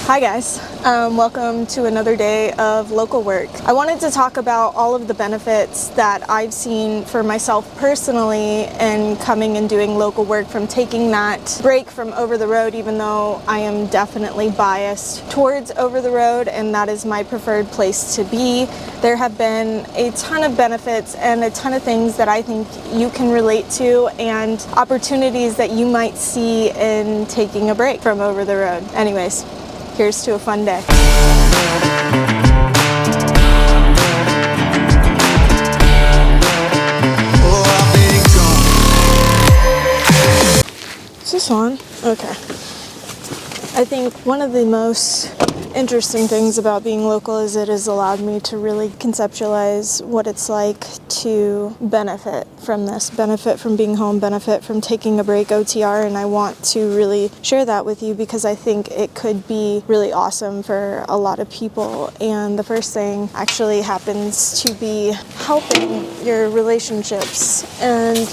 Hi guys, welcome to another day of local work. I wanted to talk about all of the benefits that I've seen for myself personally in coming and doing local work, from taking that break from over the road, even though I am definitely biased towards over the road and that is my preferred place to be. There have been a ton of benefits and a ton of things that I think you can relate to and opportunities that you might see in taking a break from over the road. Anyways, here's to a fun day. Is this on? Okay. I think one of the most interesting things about being local is it has allowed me to really conceptualize what it's like to benefit from this, benefit from being home, benefit from taking a break, OTR, and I want to really share that with you because I think it could be really awesome for a lot of people. And the first thing actually happens to be helping your relationships, and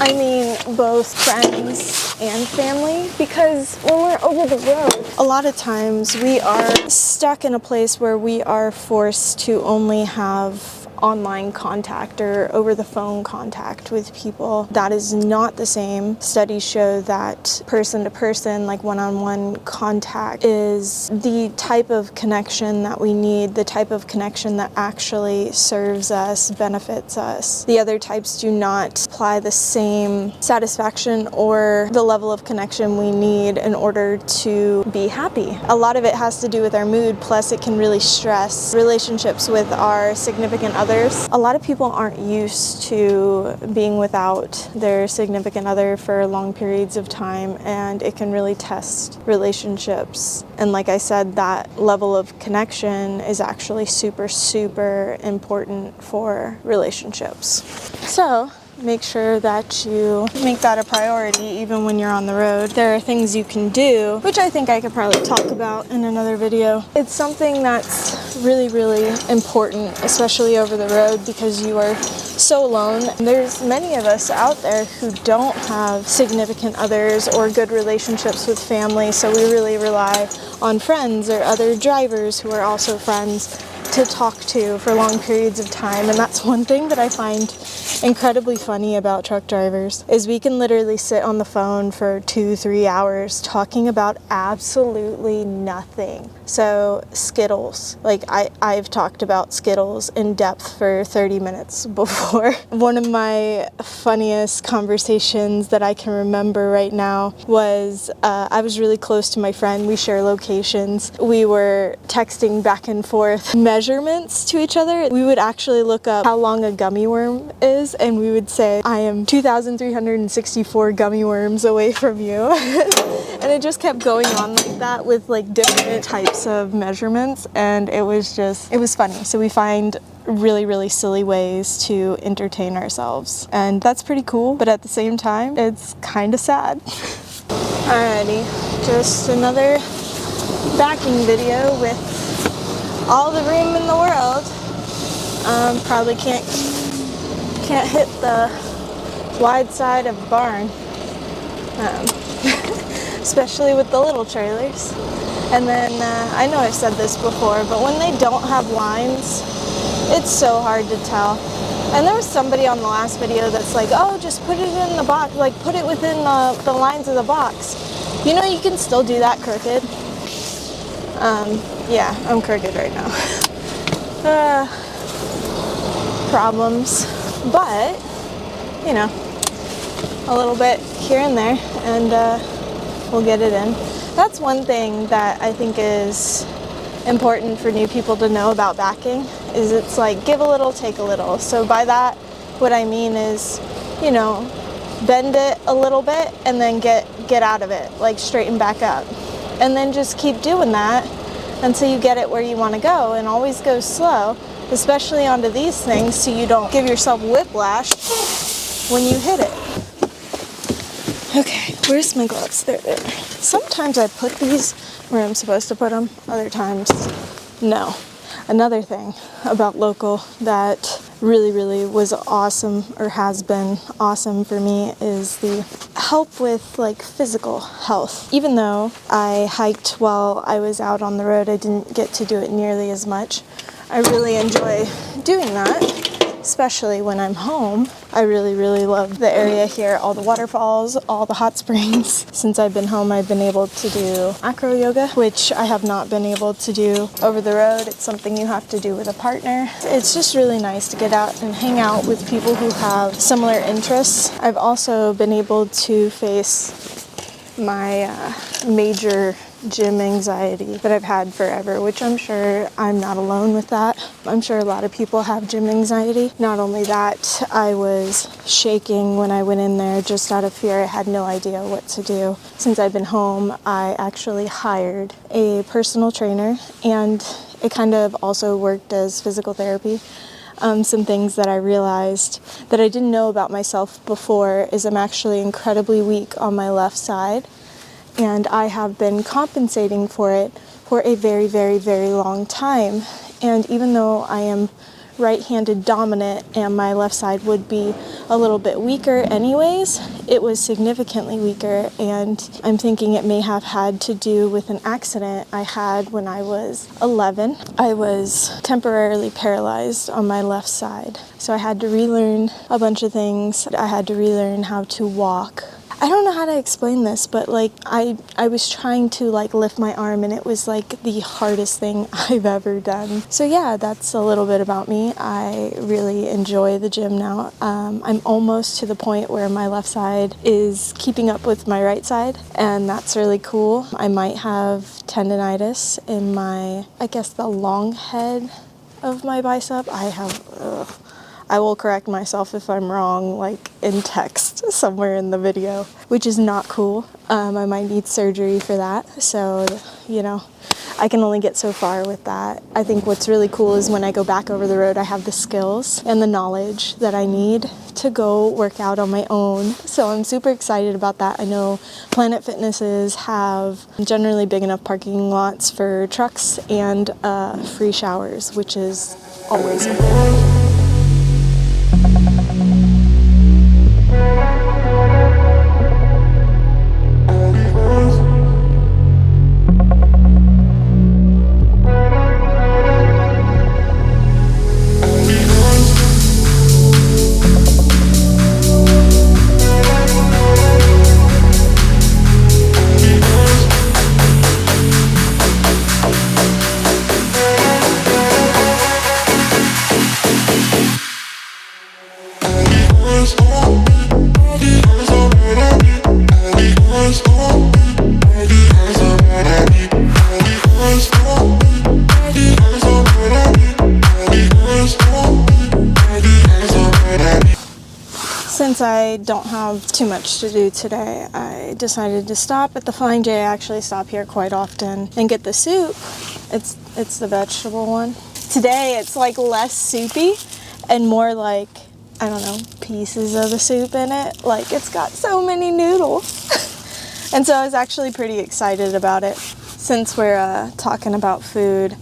I mean both friends and family, because when we're over the road, a lot of times we are stuck in a place where we are forced to only have online contact or over the phone contact with people. That is not the same. Studies show that person to person, like one-on-one contact, is the type of connection that we need, the type of connection that actually serves us, benefits us. The other types do not supply the same satisfaction or the level of connection we need in order to be happy. A lot of it has to do with our mood, plus it can really stress relationships with our significant others. A lot of people aren't used to being without their significant other for long periods of time, and it can really test relationships. And like I said, that level of connection is actually super, super important for relationships. So make sure that you make that a priority even when you're on the road. There are things you can do, which I think I could probably talk about in another video. It's something that's really, really important, especially over the road, because you are so alone. There's many of us out there who don't have significant others or good relationships with family, so we really rely on friends or other drivers who are also friends to talk to for long periods of time. And that's one thing that I find incredibly funny about truck drivers, is we can literally sit on the phone for 2-3 hours talking about absolutely nothing. So Skittles, like I've talked about Skittles in depth for 30 minutes before. One of my funniest conversations that I can remember right now was I was really close to my friend. We share locations. We were texting back and forth measurements to each other. We would actually look up how long a gummy worm is, and we would say, I am 2,364 gummy worms away from you. And it just kept going on like that with like different types of measurements, and it was funny. So we find really, really silly ways to entertain ourselves, and that's pretty cool, but at the same time it's kind of sad. Alrighty, just another backing video with all the room in the world. Probably can't hit the wide side of the barn, especially with the little trailers. And then I know I've said this before, but when they don't have lines, it's so hard to tell. And there was somebody on the last video that's like, oh, just put it in the box, like put it within the lines of the box. You know, you can still do that crooked. Yeah, I'm crooked right now. Problems, but you know, a little bit here and there, and we'll get it in. That's one thing that I think is important for new people to know about backing, is it's like give a little, take a little. So by that, what I mean is, you know, bend it a little bit and then get out of it, like straighten back up, and then just keep doing that until you get it where you want to go, and always go slow, especially onto these things, so you don't give yourself whiplash when you hit it. Okay, where's my gloves? There. Sometimes I put these where I'm supposed to put them, other times no. Another thing about local that really was awesome, or has been awesome for me, is the help with like physical health. Even though I hiked while I was out on the road, I didn't get to do it nearly as much. I really enjoy doing that, especially when I'm home. I really love the area here, all the waterfalls, all the hot springs. Since I've been home, I've been able to do acro yoga, which I have not been able to do over the road. It's something you have to do with a partner. It's just really nice to get out and hang out with people who have similar interests. I've also been able to face my major gym anxiety that I've had forever, which I'm sure I'm not alone with that. I'm sure a lot of people have gym anxiety. Not only that, I was shaking when I went in there just out of fear. I had no idea what to do. Since I've been home, I actually hired a personal trainer, and it kind of also worked as physical therapy. Some things that I realized that I didn't know about myself before is I'm actually incredibly weak on my left side, and I have been compensating for it for a very long time. And even though I am right-handed dominant and my left side would be a little bit weaker anyways, it was significantly weaker, and I'm thinking it may have had to do with an accident I had when I was 11. I was temporarily paralyzed on my left side, so I had to relearn a bunch of things. I had to relearn how to walk. I don't know how to explain this, but like I was trying to like lift my arm, and it was like the hardest thing I've ever done. So yeah, that's a little bit about me. I really enjoy the gym now. I'm almost to the point where my left side is keeping up with my right side, and that's really cool. I might have tendonitis in my, I guess, the long head of my bicep. I will correct myself if I'm wrong, like in text somewhere in the video, which is not cool. I might need surgery for that. So, you know, I can only get so far with that. I think what's really cool is when I go back over the road, I have the skills and the knowledge that I need to go work out on my own. So I'm super excited about that. I know Planet Fitnesses have generally big enough parking lots for trucks and free showers, which is always important. Since I don't have too much to do today, I decided to stop at the Flying J. I actually stop here quite often and get the soup. It's the vegetable one. Today it's like less soupy and more like, I don't know, pieces of the soup in it. Like it's got so many noodles. And so I was actually pretty excited about it. Since we're talking about food,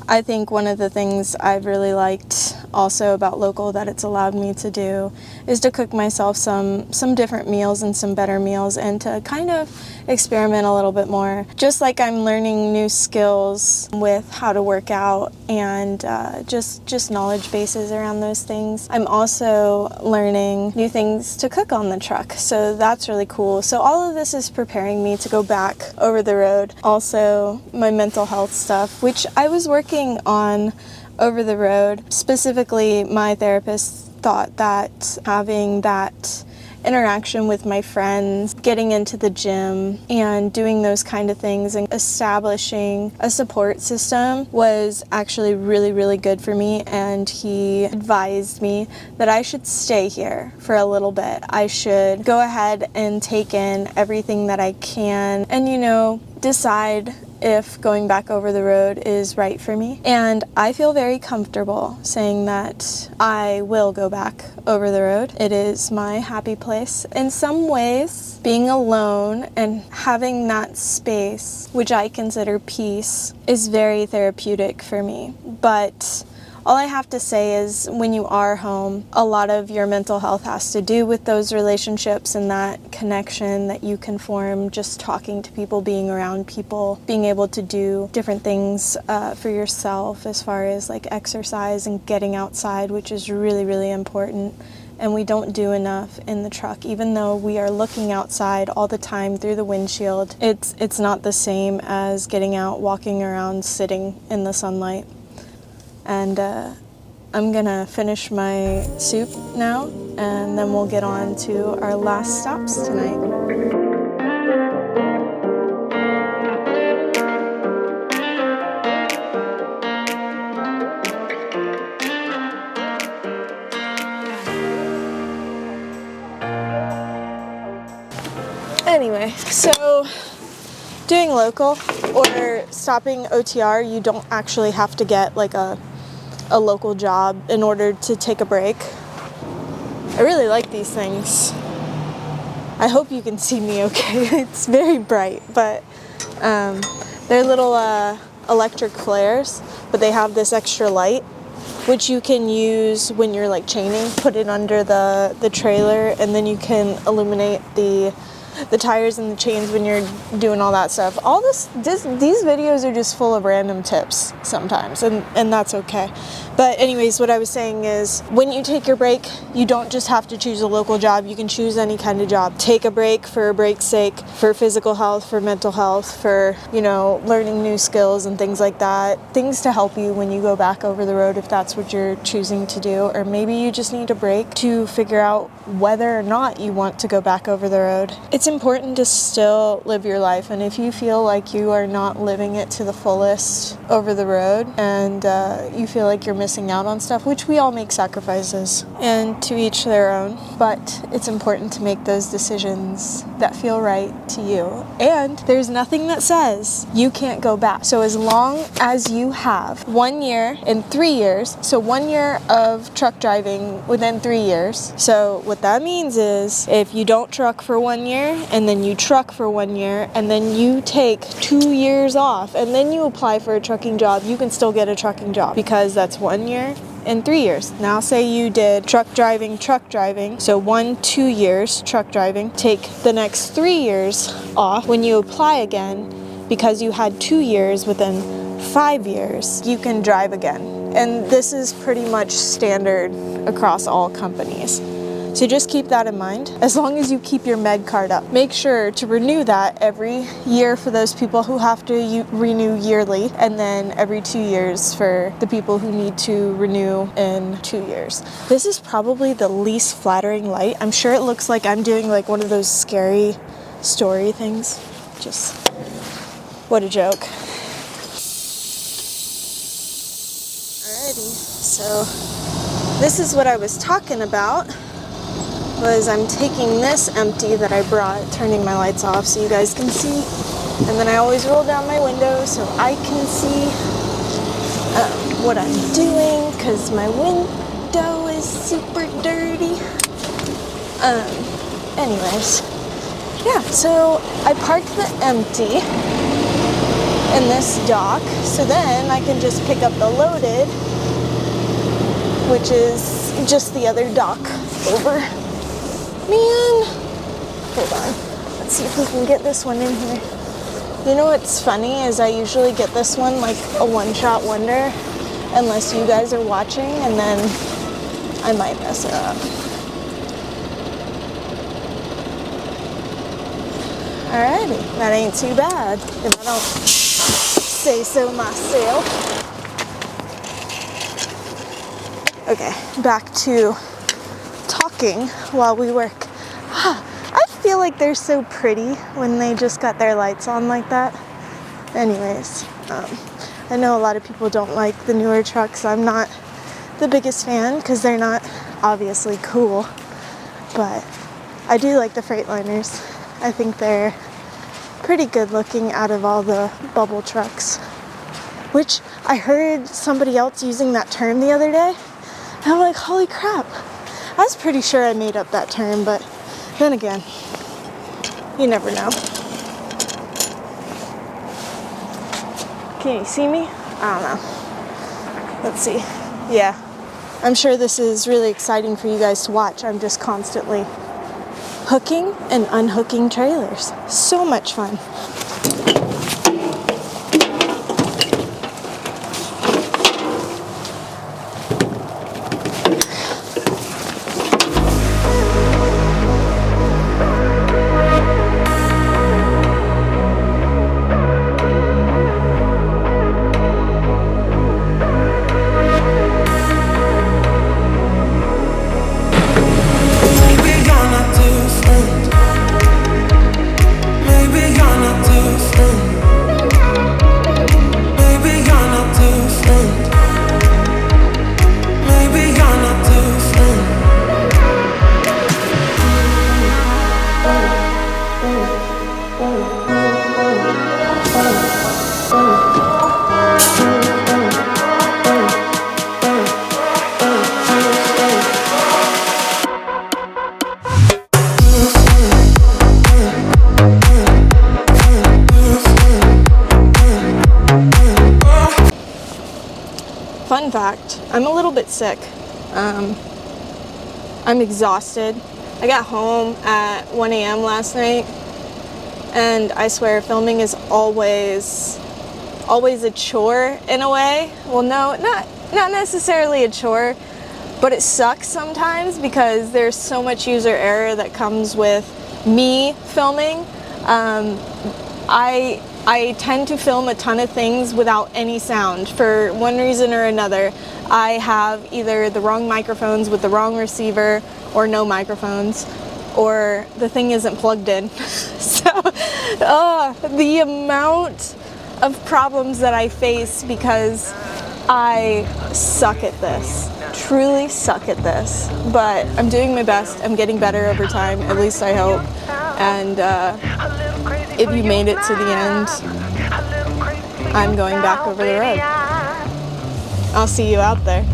I think one of the things I've really liked also about local that it's allowed me to do is to cook myself some different meals and some better meals, and to kind of experiment a little bit more. Just like I'm learning new skills with how to work out and just knowledge bases around those things, I'm also learning new things to cook on the truck. So that's really cool. So all of this is preparing me to go back over the road. Also, my mental health stuff, which I was working on over the road. Specifically, my therapist thought that having that interaction with my friends, getting into the gym and doing those kind of things and establishing a support system was actually really good for me, and he advised me that I should stay here for a little bit. I should go ahead and take in everything that I can and, you know, decide if going back over the road is right for me. And I feel very comfortable saying that I will go back over the road. It is my happy place. In some ways, being alone and having that space, which I consider peace, is very therapeutic for me. But all I have to say is when you are home, a lot of your mental health has to do with those relationships and that connection that you can form just talking to people, being around people, being able to do different things for yourself as far as like exercise and getting outside, which is really, really important. And we don't do enough in the truck. Even though we are looking outside all the time through the windshield, it's not the same as getting out, walking around, sitting in the sunlight. And I'm gonna finish my soup now, and then we'll get on to our last stops tonight. Anyway, so doing local or stopping OTR, you don't actually have to get like a local job in order to take a break. I really like these things. I hope you can see me okay. It's very bright, but they're little electric flares, but they have this extra light, which you can use when you're like chaining. Put it under the trailer, and then you can illuminate the tires and the chains when you're doing all that stuff. All these videos are just full of random tips sometimes, and that's okay. But anyways, what I was saying is when you take your break, you don't just have to choose a local job. You can choose any kind of job. Take a break for a break's sake, for physical health, for mental health, for, you know, learning new skills and things like that. Things to help you when you go back over the road if that's what you're choosing to do. Or maybe you just need a break to figure out whether or not you want to go back over the road. It's important to still live your life, and if you feel like you are not living it to the fullest over the road, and you feel like you're missing out on stuff, which we all make sacrifices, and to each their own, but it's important to make those decisions that feel right to you. And there's nothing that says you can't go back. So as long as you have 1 year and 3 years, so 1 year of truck driving within 3 years. So what that means is if you don't truck for 1 year, and then you truck for 1 year, and then you take 2 years off, and then you apply for a trucking job, you can still get a trucking job because that's 1 year and 3 years. Now say you did truck driving, so 1-2 years truck driving, take the next 3 years off. When you apply again, because you had 2 years within 5 years, you can drive again. And this is pretty much standard across all companies. So just keep that in mind. As long as you keep your med card up, make sure to renew that every year for those people who have to renew yearly, and then every 2 years for the people who need to renew in 2 years. This is probably the least flattering light. I'm sure it looks like I'm doing like one of those scary story things. Just, what a joke. Alrighty, so this is what I was talking about. Was I'm taking this empty that I brought, turning my lights off so you guys can see, and then I always roll down my window so I can see what I'm doing, because my window is super dirty. Anyways, yeah, so I parked the empty in this dock, so then I can just pick up the loaded, which is just the other dock over. Man, hold on. Let's see if we can get this one in here. You know what's funny is I usually get this one like a one-shot wonder, unless you guys are watching, and then I might mess it up. Alrighty, that ain't too bad if I don't say so myself. Okay, back to talking while we work. I feel like they're so pretty when they just got their lights on like that. Anyways, I know a lot of people don't like the newer trucks. I'm not the biggest fan because they're not obviously cool, but I do like the Freightliners. I think they're pretty good looking out of all the bubble trucks, which I heard somebody else using that term the other day, and I'm like, holy crap. I was pretty sure I made up that term, but then again, you never know. Can you see me? I don't know. Let's see. Yeah, I'm sure this is really exciting for you guys to watch. I'm just constantly hooking and unhooking trailers. So much fun. Fun fact, I'm a little bit sick. I'm exhausted. I got home at 1 a.m. last night, and I swear filming is always a chore in a way. Well, no, not necessarily a chore, but it sucks sometimes because there's so much user error that comes with me filming. I tend to film a ton of things without any sound for one reason or another. I have either the wrong microphones with the wrong receiver, or no microphones, or the thing isn't plugged in. So the amount of problems that I face because I suck at this. Truly suck at this. But I'm doing my best. I'm getting better over time, at least I hope. And if you made it to the end, I'm going back over the road. I'll see you out there.